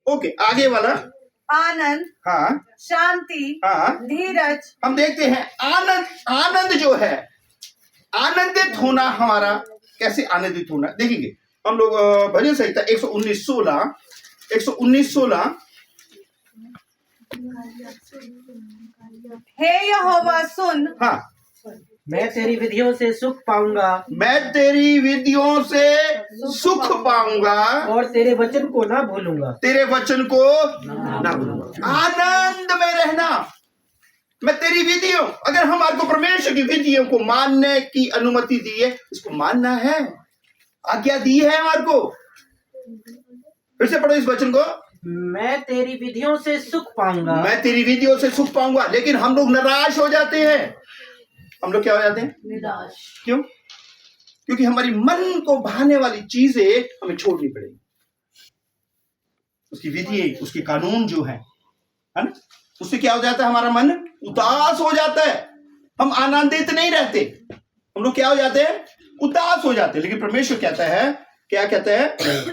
Okay, आगे वाला। आनंद, हाँ शांति, हाँ, धीरज। हम देखते हैं आनंद। आनंद जो है, आनंदित होना, हमारा कैसे आनंदित होना देखेंगे हम लोग। भजन संहिता 119:16 119:16। हे यहोवा सुन, हाँ, मैं तेरी विधियों से सुख पाऊंगा मैं तेरी विधियों से सुख पाऊंगा और तेरे वचन को ना भूलूंगा। तेरे वचन को ना भूलूंगा। आनंद में रहना, मैं तेरी विधियों, अगर हमारे को परमेश्वर की विधियों को मानने की अनुमति दी है, इसको मानना है, आज्ञा दी है हमारे को। फिर से पढ़ो इस वचन को। मैं तेरी विधियों से सुख पाऊंगा। मैं तेरी विधियों से सुख पाऊंगा। लेकिन हम लोग निराश हो जाते हैं। हम लोग क्या हो जाते हैं? निराश। क्यों? क्योंकि हमारी मन को भाने वाली चीजें हमें छोड़नी पड़ेगी। उसकी विधि, उसके कानून जो है ना, उससे क्या हो जाता है? हमारा मन उदास हो जाता है, हम आनंदित नहीं रहते। हम लोग क्या हो जाते हैं? उदास हो जाते हैं। लेकिन परमेश्वर कहता है, क्या कहता है?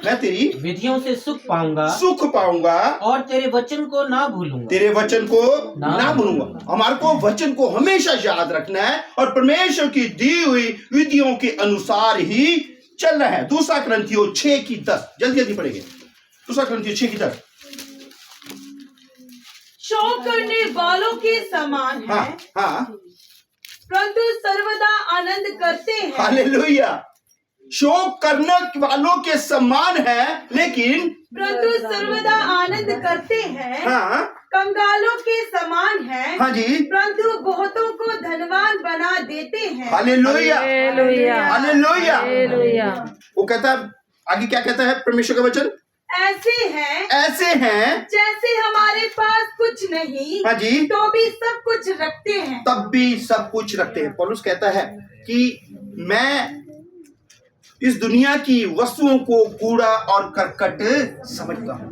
मैं तेरी विधियों से सुख पाऊंगा और तेरे वचन को ना भूलूंगा। तेरे वचन को ना भूलूंगा। हमारे को वचन को हमेशा याद रखना है और परमेश्वर की दी हुई विधियों के अनुसार ही चलना है। 2 कुरिन्थियों 6:10, जल्दी जल्दी पढ़ेंगे। 2 कुरिन्थियों 6:10। शोक करने वालों के समान है, हाँ हाँ, परंतु सर्वदा आनंद करते हैं। हालेलुया। शोक करने वालों के समान है, लेकिन परंतु सर्वदा आनंद करते हैं। हाँ कंगालों के समान है, हाँ जी, परंतु बहुतों को धनवान बना देते हैं। Hallelujah hallelujah, hallelujah. हालेलुया। वो कहता है, आगे क्या कहता है परमेश्वर का वचन? ऐसे हैं जैसे हमारे पास कुछ नहीं, हाँ जी, तो भी सब कुछ रखते हैं। तब भी सब कुछ रखते हैं। पौलुस कहता है कि मैं इस दुनिया की वस्तुओं को कूड़ा और करकट समझता हूं।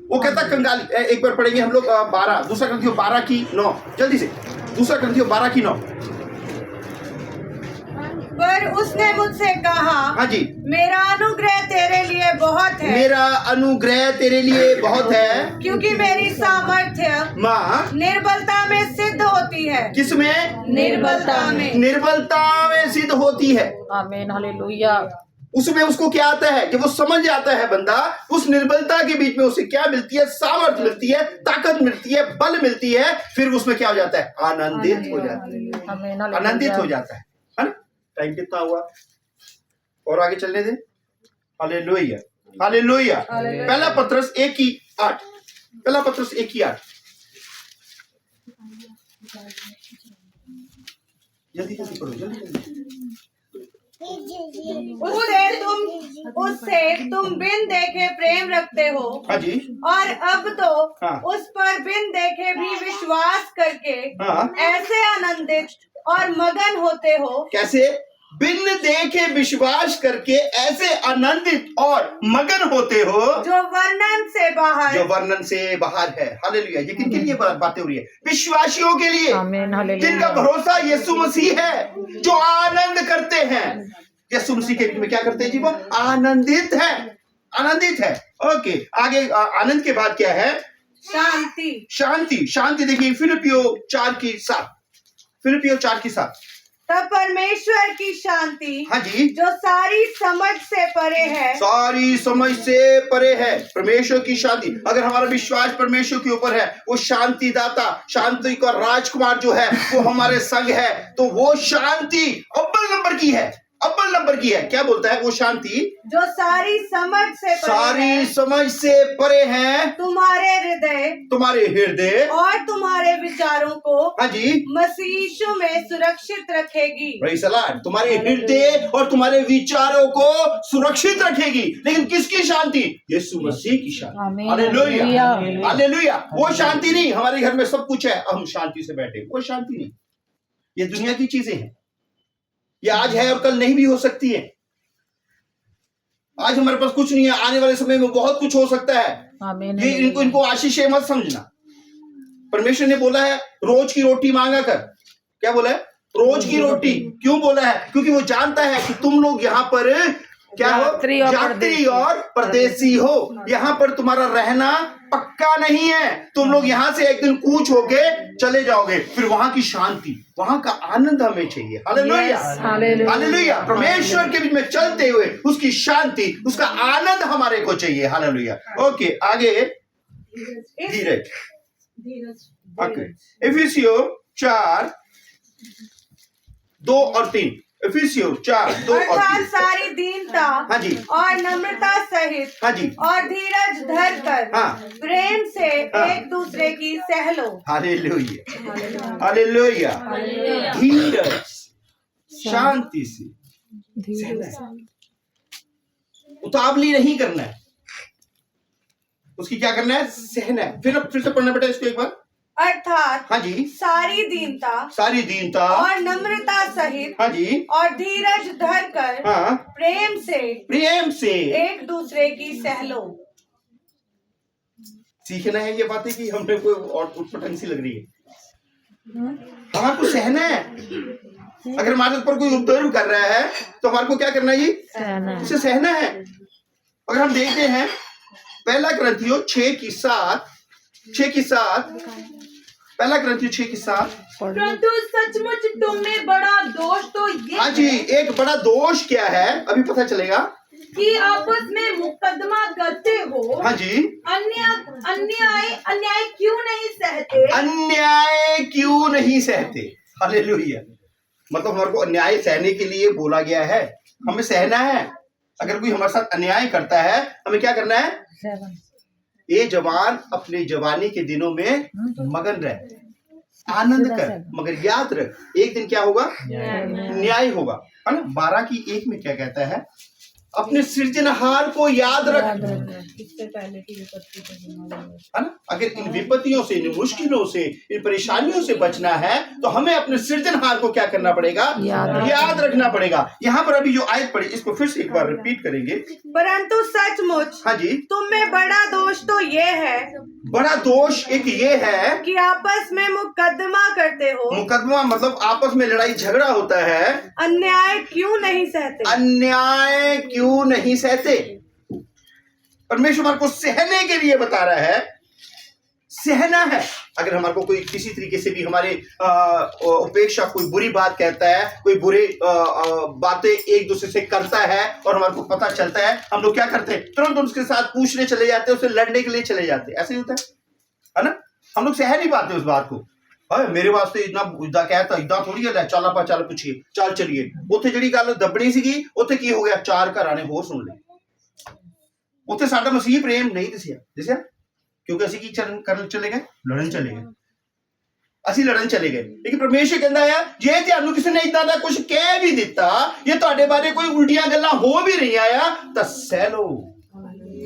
वो कहता कंगाली। एक बार पढ़ेंगे हम लोग 12, 2 कुरिन्थियों 12:9, जल्दी से। 2 कुरिन्थियों 12:9। पर उसने मुझसे कहा, हाँ जी, मेरा अनुग्रह तेरे लिए बहुत है, मेरा अनुग्रह तेरे लिए बहुत है, क्योंकि मेरी सामर्थ्य माँ निर्बलता में सिद्ध होती है। किसमें? निर्बलता में। निर्बलता में सिद्ध होती है। आमीन, हालेलुया। उसमें उसको क्या आता है? जब वो समझ जाता है बंदा, उस निर्बलता के बीच में उसे क्या मिलती है? सामर्थ्य मिलती है, ताकत मिलती है, बल मिलती है। फिर उसमें क्या हो जाता है? आनंदित हो जाता है। आमीन, हालेलुया। आनंदित हो जाता है ना? टाइम कितना हुआ? और आगे चलने दे। Hallelujah hallelujah. पहला पत्रस 1:8। पहला पत्रस 1:8। जल्दी जल्दी पढ़ो, जल्दी जल्दी। उससे तुम बिन देखे प्रेम रखते हो, हाँ जी, और अब तो हाँ। उस पर बिन देखे भी विश्वास करके हाँ। ऐसे आनंदित और मगन होते हो। कैसे? बिन देखे विश्वास करके ऐसे आनंदित और मगन होते हो, जो वर्णन से बाहर है। हालेलुया। ये किन के लिए बातें हो रही है? विश्वासियों के लिए, आमीन, हालेलुया। जिनका भरोसा यीशु मसीह है, जो आनंद करते हैं। यीशु मसीह के बीच में क्या करते हैं? जीवन आनंदित है, आनंदित है। ओके, आगे आनंद के बाद क्या है? शांति। शांति। शांति देखिए फिलिपियों 4:7। फिलिपियों 4:7। तब परमेश्वर की शांति, हाँ जी, जो सारी समझ से परे है, सारी समझ से परे है। परमेश्वर की शांति, अगर हमारा विश्वास परमेश्वर के ऊपर है, वो शांति दाता, शांति का राजकुमार जो है वो हमारे संग है, तो वो शांति अव्वल नंबर की है। अव्वल नंबर की है। क्या बोलता है? वो शांति जो सारी समझ से परे है, तुम्हारे हृदय और तुम्हारे विचारों को, हाँ जी, मसीह यीशु में सुरक्षित रखेगी। Praise the Lord. तुम्हारे हृदय और तुम्हारे विचारों को सुरक्षित रखेगी। लेकिन किसकी शांति? यीशु मसीह की शांति। आमीन, हालेलुया हालेलुया। हालेलुया। वो शांति नहीं हमारे घर में सब कुछ है, हम शांति से बैठे, वो शांति नहीं। ये दुनिया की चीजें हैं, ये आज है और कल नहीं भी हो सकती है। आज हमारे पास कुछ नहीं है, आने वाले समय में बहुत कुछ हो सकता है। आमीन, ये इनको आशीषें मत समझना। परमेश्वर ने बोला है रोज की रोटी मांगा कर। क्या बोला है? रोज की रोटी। क्यों बोला है? क्योंकि वो जानता है कि तुम लोग यहाँ पर क्या हो? यात्री और यात्री और परदेसी हो। यहाँ पर तुम्हारा रहना पक्का नहीं है। तुम लोग यहाँ से एक दिन कूच होके चले जाओगे, फिर वहां की शांति, वहां का आनंद हमें चाहिए। Hallelujah, hallelujah. हालेलुया। परमेश्वर के बीच में चलते हुए उसकी शांति, उसका आनंद हमारे को चाहिए। हालेलुया। ओके, आगे धीरज। ओके, इफिसियों 4:2 और 3। इफिसियों 4:2 और 3। अर्थात सारी दीनता हाँ जी, और नम्रता सहित हाँ जी, और धीरज धर कर हाँ। प्रेम से हाँ। एक दूसरे की सह लो। Hallelujah, hallelujah. धीरज, शांति से सहना है, उतावली नहीं करना है, उसकी क्या करना है? सहना है। फिर से पढ़ना बेटा इसको एक बार। अर्थात हाँ जी, सारी दीनता सारी दीनता, और नम्रता सहित हाँ जी, और धीरज धर कर हाँ, प्रेम से एक दूसरे की सह लो। सीखना है ये बातें कि हमने कोई और उटपटांग सी लग रही है। हमारे को सहना है। अगर हमारे ऊपर कोई उपद्रव कर रहा है तो हमारे को क्या करना है? उसे सहना है। अगर हम देखते हैं पहला ग्रंथियों 6:7, पहला ग्रंथियों 6:7। परंतु सचमुच तुम में बड़ा दोष तो ये हाँ जी, एक बड़ा दोष क्या है अभी पता चलेगा कि आपस में मुकदमा करते हो। हाँ जी, अन्याय क्यों नहीं सहते? अन्याय क्यों नहीं सहते? हालेलुया। मतलब हमारे को अन्याय सहने के लिए बोला गया है, हमें सहना है। अगर कोई हमारे साथ अन्याय करता है हमें क्या करना है? ये जवान अपने जवानी के दिनों में मगन रहे, आनंद कर, मगर याद रख एक दिन क्या होगा? न्याय होगा। है ना? 12:1 में क्या कहता है? अपने सृजनहार को याद रख। है ना? अगर इन विपत्तियों से, इन मुश्किलों से, इन परेशानियों से बचना है तो हमें अपने सृजनहार को क्या करना पड़ेगा? याद रखना पड़ेगा। यहाँ पर अभी जो आयत पढ़ी इसको फिर से एक बार रिपीट करेंगे। परंतु सचमुच हाँ जी, तुम में बड़ा दोष तो ये है, बड़ा दोष एक ये है कि आपस में मुकदमा करते हो। मुकदमा मतलब आपस में लड़ाई झगड़ा होता है। अन्याय क्यों नहीं सहते? अन्याय क्यों नहीं सहते? परमेश्वर हमारे को सहने के लिए बता रहा है, सहना है। अगर हमारे को कोई किसी तरीके से भी हमारे उपेक्षा, कोई बुरी बात कहता है, कोई बुरे बातें एक दूसरे से करता है और हमारे को पता चलता है, हम लोग क्या करते हैं? तुरंत उसके साथ पूछने चले जाते हैं, उससे लड़ने के लिए चले जाते हैं। ऐसे ही होता है ना? हम लोग सह नहीं पाते उस बात को। मेरे वास्ते इतना कहता, इतना थोड़ी है, चल आप चल पूछिए, चल चलिए। उत्थे जिहड़ी गल दबनी सीगी उत्थे की हो गया? 4 घराने होर सुन ले। उत्थे साडा मसीह प्रेम नहीं दिसिया क्योंकि ਅਸੀਂ ਕੀ ਕਰਨ ਚਲੇ ਗਏ? ਲੜਨ ਚਲੇ ਗਏ। ਅਸੀਂ ਲੜਨ ਚਲੇ ਗਏ। लेकिन परमेश्वर कहता है जे ਤੁਹਾਨੂੰ ਕਿਸੇ ਨੇ ਇਦਾਂ ਦਾ ਕੁਝ ਕਹਿ ਵੀ ਦਿੱਤਾ, ਇਹ ਤੁਹਾਡੇ ਬਾਰੇ ਕੋਈ ਉਲਟੀਆਂ ਗੱਲਾਂ ਹੋ ਵੀ ਰਹੀਆਂ ਆ ਤਾਂ ਸਹਿ ਲਓ।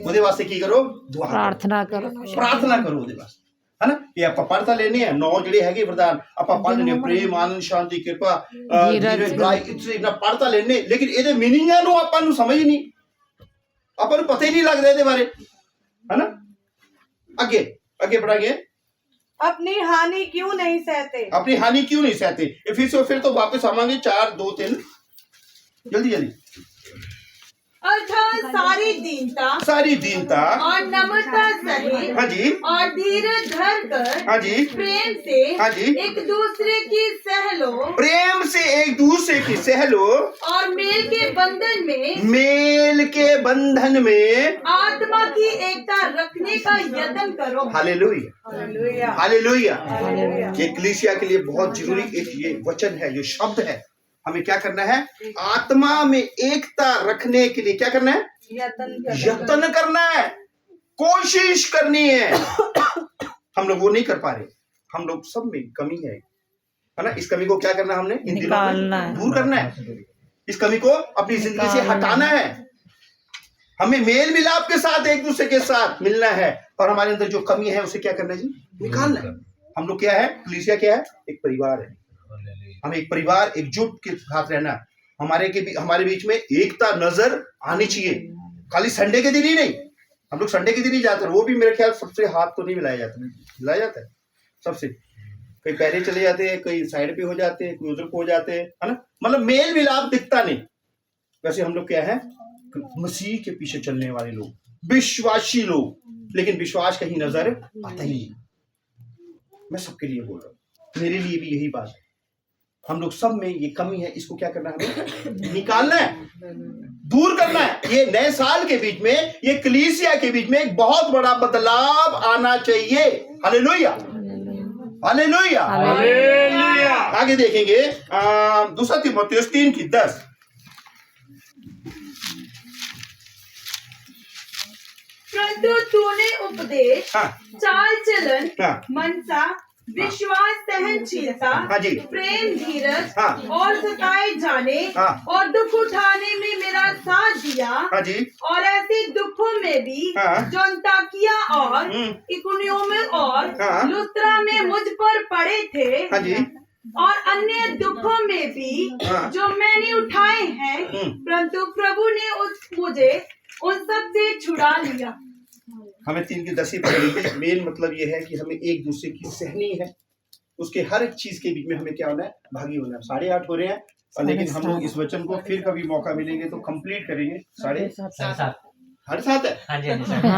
ਉਹਦੇ ਵਾਸਤੇ ਕੀ ਕਰੋ? ਦੁਆ प्रार्थना करो। प्रार्थना करो ਉਹਦੇ ਵਾਸਤੇ। है ना? ये आप पढ़ता लेने हैं 9 ਜਿਹੜੇ ਹੈਗੇ वरदान आप पढ़ लेने, प्रेम, आनंद, शांति, कृपा, धीरज, दयाई, इतना पढ़ता लेने। लेकिन ਇਹਦੇ ਮੀਨਿੰਗਾਂ ਨੂੰ ਆਪਾਂ ਨੂੰ ਸਮਝ ਨਹੀਂ, ਆਪਾਂ ਨੂੰ ਪਤਾ ਹੀ ਨਹੀਂ ਲੱਗਦਾ ਇਹਦੇ ਬਾਰੇ। है ना? आगे बढ़ाइए। अपनी हानि क्यों नहीं सहते? अपनी हानि क्यों नहीं सहते? फिर तो वापस आवांगे 4, 2, 3 जल्दी। अर्थात सारी दीनता और नम्रता सहित हाँ जी, और धीरज धर कर हाँ जी, प्रेम से हाँ जी, एक दूसरे की सह लो। प्रेम से एक दूसरे की सह लो और मेल के बंधन में आत्मा की एकता रखने का यत्न करो। Hallelujah, hallelujah. ये कलीसिया के लिए बहुत जरूरी एक ये वचन है, ये शब्द है। हमें क्या करना है? आत्मा में एकता रखने के लिए क्या करना है? यत्न करना है, कोशिश करनी है। हम लोग वो नहीं कर पा रहे। हम लोग सब में कमी है ना? इस कमी को क्या करना है? हमने इन दिनों में दूर करना है। इस कमी को अपनी जिंदगी से हटाना है। हमें मेल मिलाप के साथ एक दूसरे के साथ मिलना है और हमारे अंदर जो कमी है उसे क्या करना है जी? निकालना है। हम लोग क्या है? कलीसिया क्या है? एक परिवार है। हमें एक परिवार एकजुट के साथ रहना। हमारे बीच में एकता नजर आनी चाहिए। खाली संडे के दिन ही नहीं। हम लोग संडे के दिन ही जाते हैं, वो भी मेरे ख्याल सबसे हाथ तो नहीं मिलाया जाता। मिलाया जाता है सबसे, कई पहले चले जाते हैं, कई साइड पे हो जाते हैं, कोई उधर को हो जाते हैं, है ना? मतलब मेल मिलाप दिखता नहीं। वैसे हम लोग क्या है? मसीह के पीछे चलने वाले लोग, विश्वासी लोग, लेकिन विश्वास कहीं नजर आता ही नहीं। मैं सबके लिए बोल रहा हूं, मेरे लिए भी यही बात है। हम लोग सब में ये कमी है, इसको क्या करना है, हमें निकालना है, दूर करना है। ये नए साल के बीच में, ये कलीसिया के बीच में एक बहुत बड़ा बदलाव आना चाहिए। Hallelujah, hallelujah, hallelujah. आगे देखेंगे दूसरा तीमुथियुस 3:10। परंतु तूने उपदेश, हाँ चाल चलन, हाँ मनसा, विश्वास, सहनशीलता, हाँ जी, प्रेम, धीरज हाँ और सताए जाने हाँ और दुख उठाने में मेरा साथ दिया। हाँ जी, और ऐसे दुखों में भी हाँ। जो अंताकिया और इकुनियों में और हाँ। लुस्त्रा में मुझ पर पड़े थे, हाँ जी, और अन्य दुखों में भी हाँ। जो मैंने उठाए हैं, परंतु प्रभु ने मुझे उन सब से छुड़ा लिया। हमें 3:10 पढ़नी थी। मेन मतलब ये है कि हमें एक दूसरे की सहनी है, उसके हर एक चीज के बीच में हमें क्या होना है, भागी होना है। 8:30 हो रहे हैं, और लेकिन हम लोग इस वचन को फिर कभी मौका मिलेंगे तो कंप्लीट करेंगे। 7:30 साथ। हर साथ है। हाँ जी, हाँ जी।